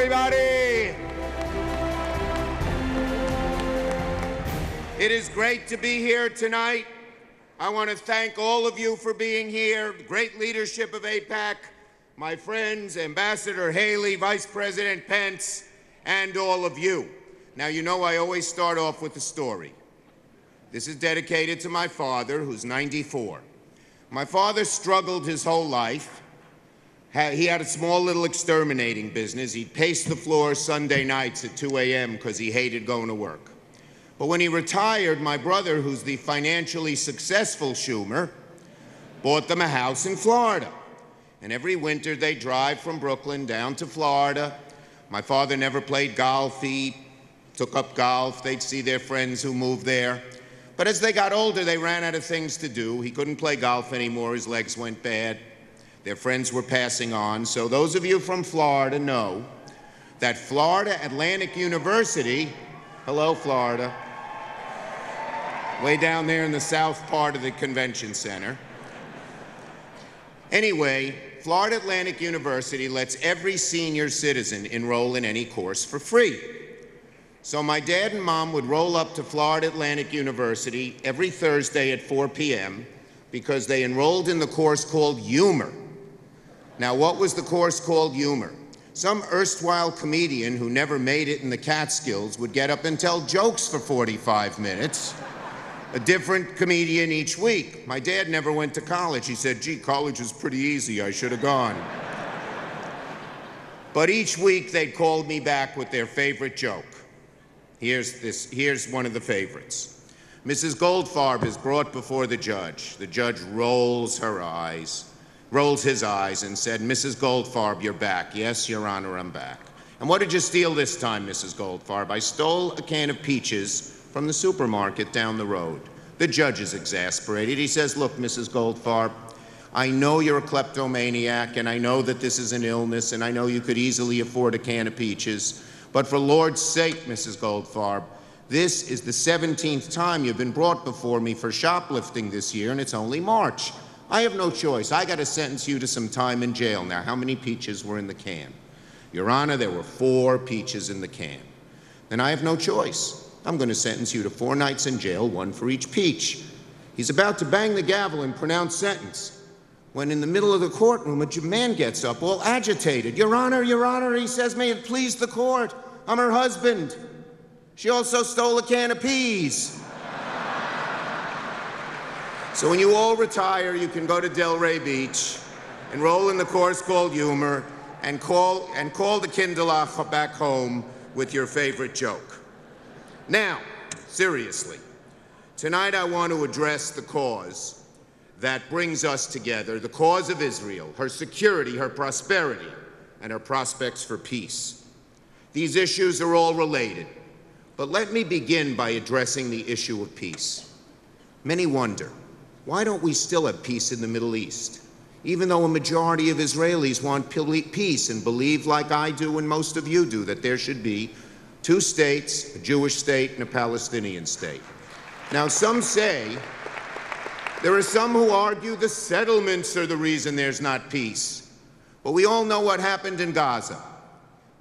everybody. It is great to be here tonight. I want to thank all of you for being here, the great leadership of AIPAC, my friends, Ambassador Haley, Vice President Pence, and all of you. Now, you know I always start off with a story. This is dedicated to my father, who's 94. My father struggled his whole life. He had a small little exterminating business. He'd pace the floor Sunday nights at 2 a.m. because he hated going to work. But when he retired, my brother, who's the financially successful Schumer, bought them a house in Florida. And every winter they'd drive from Brooklyn down to Florida. My father never played golf. He took up golf. They'd see their friends who moved there. But as they got older, they ran out of things to do. He couldn't play golf anymore. His legs went bad. Their friends were passing on. So those of you from Florida know that Florida Atlantic University, hello, Florida, way down there in the south part of the convention center. Anyway, Florida Atlantic University lets every senior citizen enroll in any course for free. So my dad and mom would roll up to Florida Atlantic University every Thursday at 4 p.m. because they enrolled in the course called humor. Now, what was the course called humor? Some erstwhile comedian who never made it in the Catskills would get up and tell jokes for 45 minutes. A different comedian each week. My dad never went to college. He said, gee, college was pretty easy. I should have gone. But each week they'd call me back with their favorite joke. Here's one of the favorites. Mrs. Goldfarb is brought before the judge. The judge rolls his eyes and said, Mrs. Goldfarb, you're back. Yes, Your Honor, I'm back. And what did you steal this time, Mrs. Goldfarb? I stole a can of peaches from the supermarket down the road. The judge is exasperated. He says, look, Mrs. Goldfarb, I know you're a kleptomaniac, and I know that this is an illness, and I know you could easily afford a can of peaches, but for Lord's sake, Mrs. Goldfarb, this is the 17th time you've been brought before me for shoplifting this year, and it's only March. I have no choice. I got to sentence you to some time in jail. Now, how many peaches were in the can? Your Honor, there were 4 peaches in the can. Then I have no choice. I'm going to sentence you to 4 nights in jail, 1 for each peach. He's about to bang the gavel and pronounce sentence when in the middle of the courtroom, a man gets up all agitated. Your Honor, he says, may it please the court, I'm her husband. She also stole a can of peas. So when you all retire, you can go to Delray Beach, enroll in the course called humor, and call the Kinderlach back home with your favorite joke. Now, seriously, tonight I want to address the cause that brings us together, the cause of Israel, her security, her prosperity, and her prospects for peace. These issues are all related, but let me begin by addressing the issue of peace. Many wonder, why don't we still have peace in the Middle East? Even though a majority of Israelis want peace and believe, like I do and most of you do, that there should be 2 states, a Jewish state and a Palestinian state. Now, there are some who argue the settlements are the reason there's not peace. But we all know what happened in Gaza.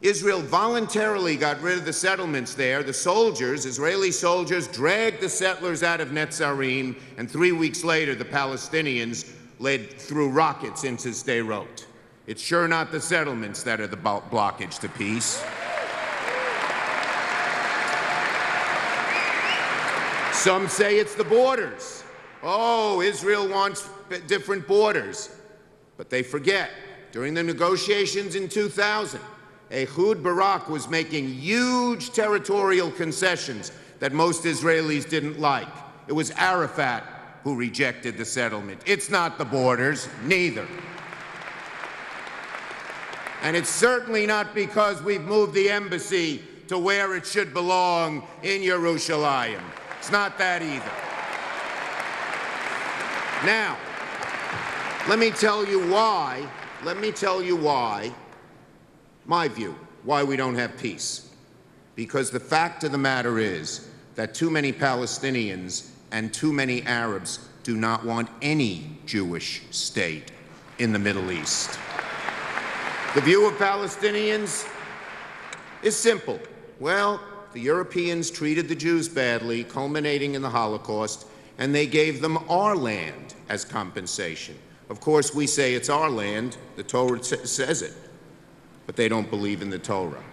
Israel voluntarily got rid of the settlements there. The soldiers, Israeli soldiers, dragged the settlers out of Netzarim, and 3 weeks later, the Palestinians threw rockets into Sderot. It's sure not the settlements that are the blockage to peace. Some say it's the borders. Oh, Israel wants different borders. But they forget, during the negotiations in 2000, Ehud Barak was making huge territorial concessions that most Israelis didn't like. It was Arafat who rejected the settlement. It's not the borders, neither. And it's certainly not because we've moved the embassy to where it should belong in Yerushalayim. It's not that either. Now, let me tell you why, my view, why we don't have peace. Because the fact of the matter is that too many Palestinians and too many Arabs do not want any Jewish state in the Middle East. The view of Palestinians is simple. Well, the Europeans treated the Jews badly, culminating in the Holocaust, and they gave them our land as compensation. Of course, we say it's our land. The Torah says it, but they don't believe in the Torah.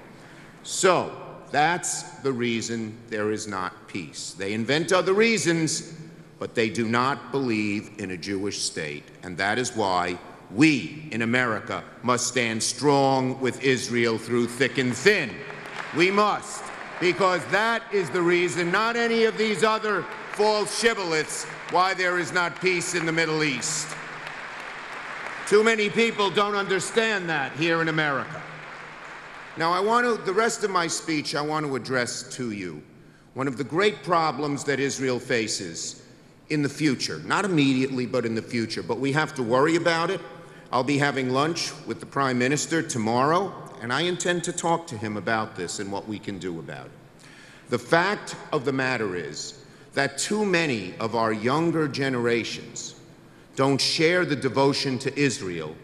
So that's the reason there is not peace. They invent other reasons, but they do not believe in a Jewish state, and that is why we in America must stand strong with Israel through thick and thin. We must, because that is the reason, not any of these other false shibboleths, why there is not peace in the Middle East. Too many people don't understand that here in America. Now, the rest of my speech, I want to address to you one of the great problems that Israel faces in the future. Not immediately, but in the future. But we have to worry about it. I'll be having lunch with the Prime Minister tomorrow, and I intend to talk to him about this and what we can do about it. The fact of the matter is that too many of our younger generations don't share the devotion to Israel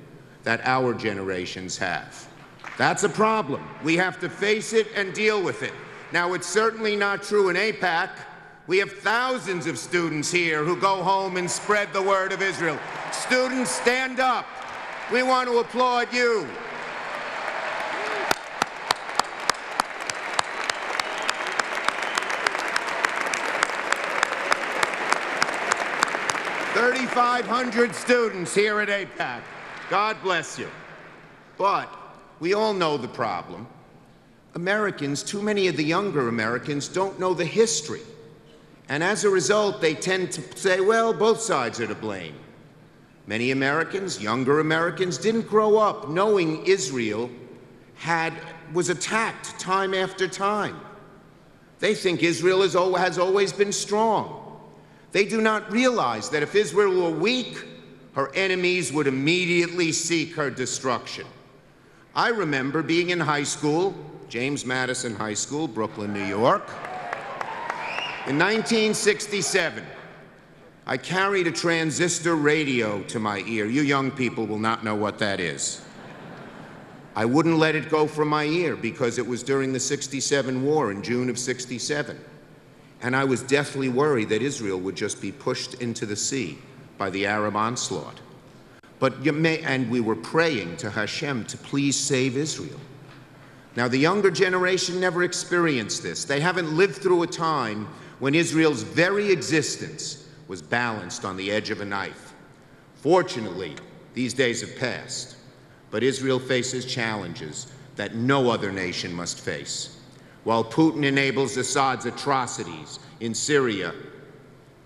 that our generations have. That's a problem. We have to face it and deal with it. Now, it's certainly not true in AIPAC. We have thousands of students here who go home and spread the word of Israel. Students, stand up. We want to applaud you. $3,500 students here at AIPAC. God bless you. But we all know the problem. Americans, too many of the younger Americans, don't know the history. And as a result, they tend to say, well, both sides are to blame. Many Americans, younger Americans, didn't grow up knowing Israel was attacked time after time. They think Israel has always been strong. They do not realize that if Israel were weak, her enemies would immediately seek her destruction. I remember being in high school, James Madison High School, Brooklyn, New York. In 1967, I carried a transistor radio to my ear. You young people will not know what that is. I wouldn't let it go from my ear because it was during the '67 war in June of '67. And I was deathly worried that Israel would just be pushed into the sea by the Arab onslaught. And we were praying to Hashem to please save Israel. Now, the younger generation never experienced this. They haven't lived through a time when Israel's very existence was balanced on the edge of a knife. Fortunately, these days have passed, but Israel faces challenges that no other nation must face. While Putin enables Assad's atrocities in Syria,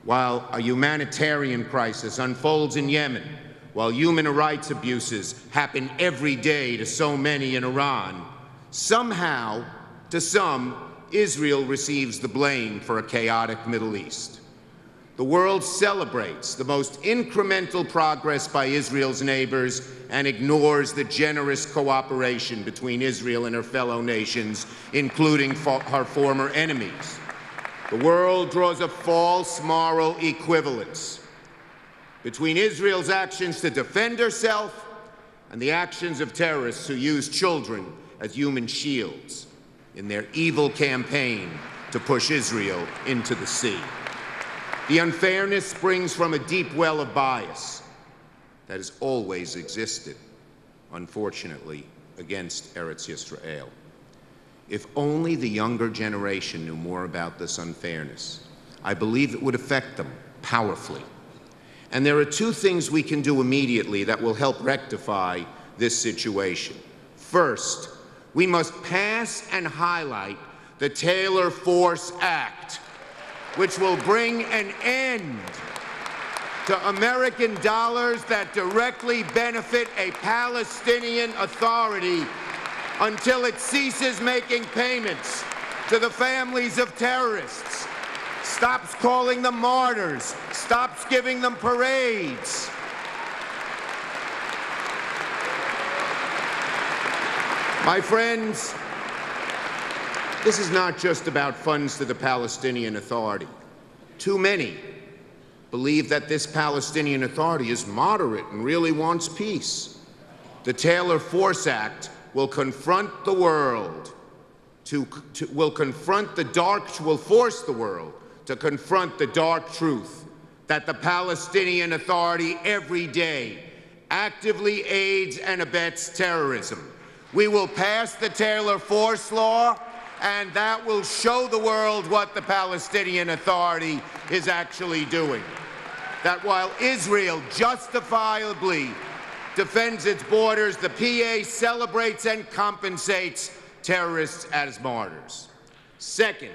while a humanitarian crisis unfolds in Yemen, while human rights abuses happen every day to so many in Iran, somehow, to some, Israel receives the blame for a chaotic Middle East. The world celebrates the most incremental progress by Israel's neighbors and ignores the generous cooperation between Israel and her fellow nations, including her former enemies. The world draws a false moral equivalence between Israel's actions to defend herself and the actions of terrorists who use children as human shields in their evil campaign to push Israel into the sea. The unfairness springs from a deep well of bias that has always existed, unfortunately, against Eretz Yisrael. If only the younger generation knew more about this unfairness, I believe it would affect them powerfully. And there are two things we can do immediately that will help rectify this situation. First, we must pass and highlight the Taylor Force Act, which will bring an end to American dollars that directly benefit a Palestinian Authority until it ceases making payments to the families of terrorists, stops calling them martyrs, stops giving them parades. My friends, this is not just about funds to the Palestinian Authority. Too many believe that this Palestinian Authority is moderate and really wants peace. The Taylor Force Act will confront the world will force the world to confront the dark truth that the Palestinian Authority every day actively aids and abets terrorism. We will pass the Taylor Force Law, and that will show the world what the Palestinian Authority is actually doing. That while Israel justifiably defends its borders, the PA celebrates and compensates terrorists as martyrs. Second,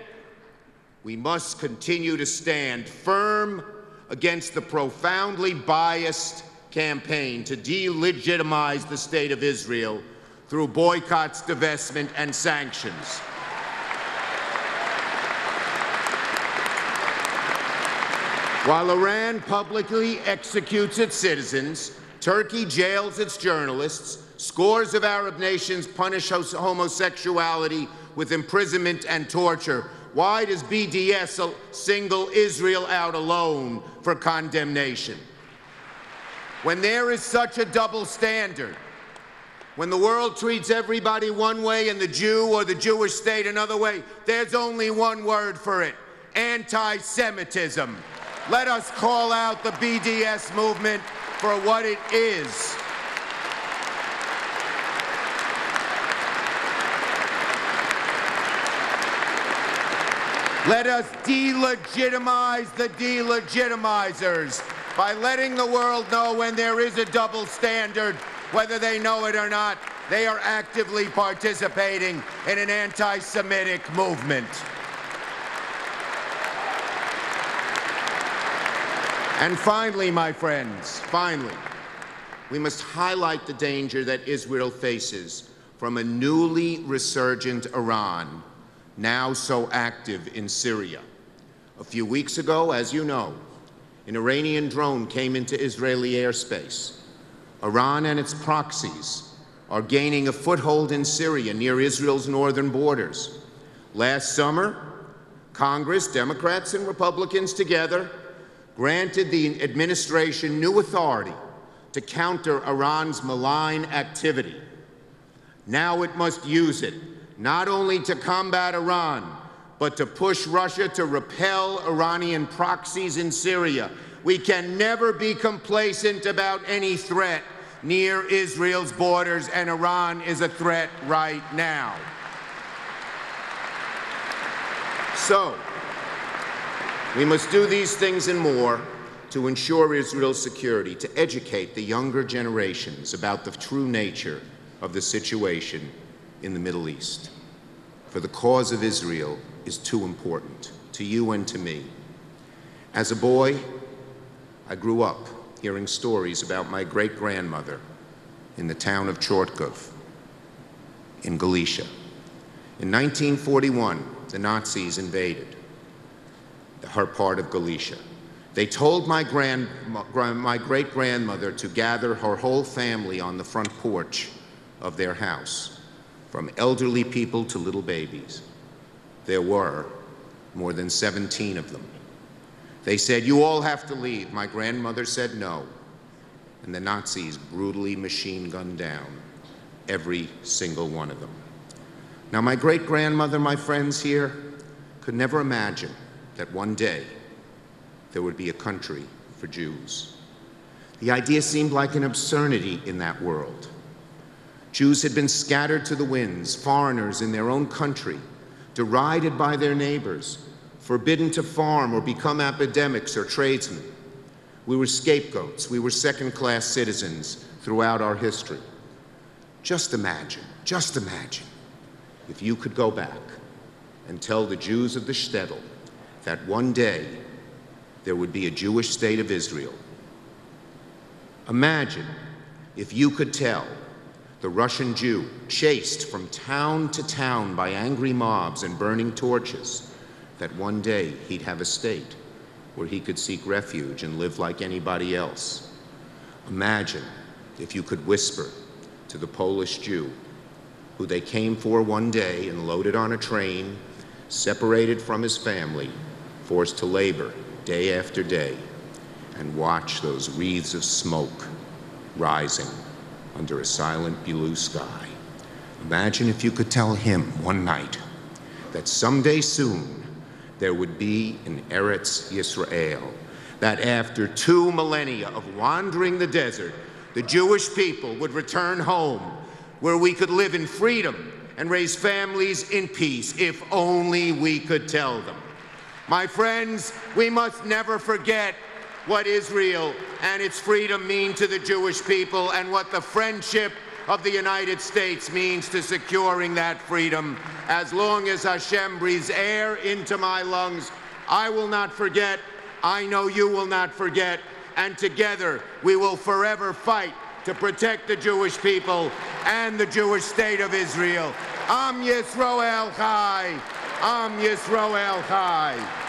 we must continue to stand firm against the profoundly biased campaign to delegitimize the State of Israel through boycotts, divestment, and sanctions. While Iran publicly executes its citizens, Turkey jails its journalists, scores of Arab nations punish homosexuality with imprisonment and torture, why does BDS single Israel out alone for condemnation? When there is such a double standard, when the world treats everybody one way and the Jew or the Jewish state another way, there's only one word for it: anti-Semitism. Let us call out the BDS movement for what it is. Let us delegitimize the delegitimizers by letting the world know when there is a double standard, whether they know it or not, they are actively participating in an anti-Semitic movement. And finally, my friends, we must highlight the danger that Israel faces from a newly resurgent Iran, now so active in Syria. A few weeks ago, as you know, an Iranian drone came into Israeli airspace. Iran and its proxies are gaining a foothold in Syria near Israel's northern borders. Last summer, Congress, Democrats and Republicans together, granted the administration new authority to counter Iran's malign activity. Now it must use it, not only to combat Iran, but to push Russia to repel Iranian proxies in Syria. We can never be complacent about any threat near Israel's borders, and Iran is a threat right now. So, we must do these things and more to ensure Israel's security, to educate the younger generations about the true nature of the situation in the Middle East. For the cause of Israel is too important to you and to me. As a boy, I grew up hearing stories about my great-grandmother in the town of Chortkov in Galicia. In 1941, the Nazis invaded her part of Galicia. They told my great-grandmother to gather her whole family on the front porch of their house, from elderly people to little babies. There were more than 17 of them. They said, "You all have to leave." My grandmother said no, and the Nazis brutally machine-gunned down every single one of them. Now, my great-grandmother, my friends here, could never imagine that one day there would be a country for Jews. The idea seemed like an absurdity in that world. Jews had been scattered to the winds, foreigners in their own country, derided by their neighbors, forbidden to farm or become academics or tradesmen. We were scapegoats. We were second-class citizens throughout our history. Just imagine if you could go back and tell the Jews of the shtetl that one day there would be a Jewish state of Israel. Imagine if you could tell the Russian Jew, chased from town to town by angry mobs and burning torches, that one day he'd have a state where he could seek refuge and live like anybody else. Imagine if you could whisper to the Polish Jew, who they came for one day and loaded on a train, separated from his family, forced to labor day after day, and watch those wreaths of smoke rising under a silent blue sky. Imagine if you could tell him one night that someday soon there would be an Eretz Yisrael, that after 2 millennia of wandering the desert, the Jewish people would return home, where we could live in freedom and raise families in peace, if only we could tell them. My friends, we must never forget what Israel and its freedom mean to the Jewish people, and what the friendship of the United States means to securing that freedom. As long as Hashem breathes air into my lungs, I will not forget. I know you will not forget. And together we will forever fight to protect the Jewish people and the Jewish state of Israel. Am Yisrael Chai! Am Yisrael Chai!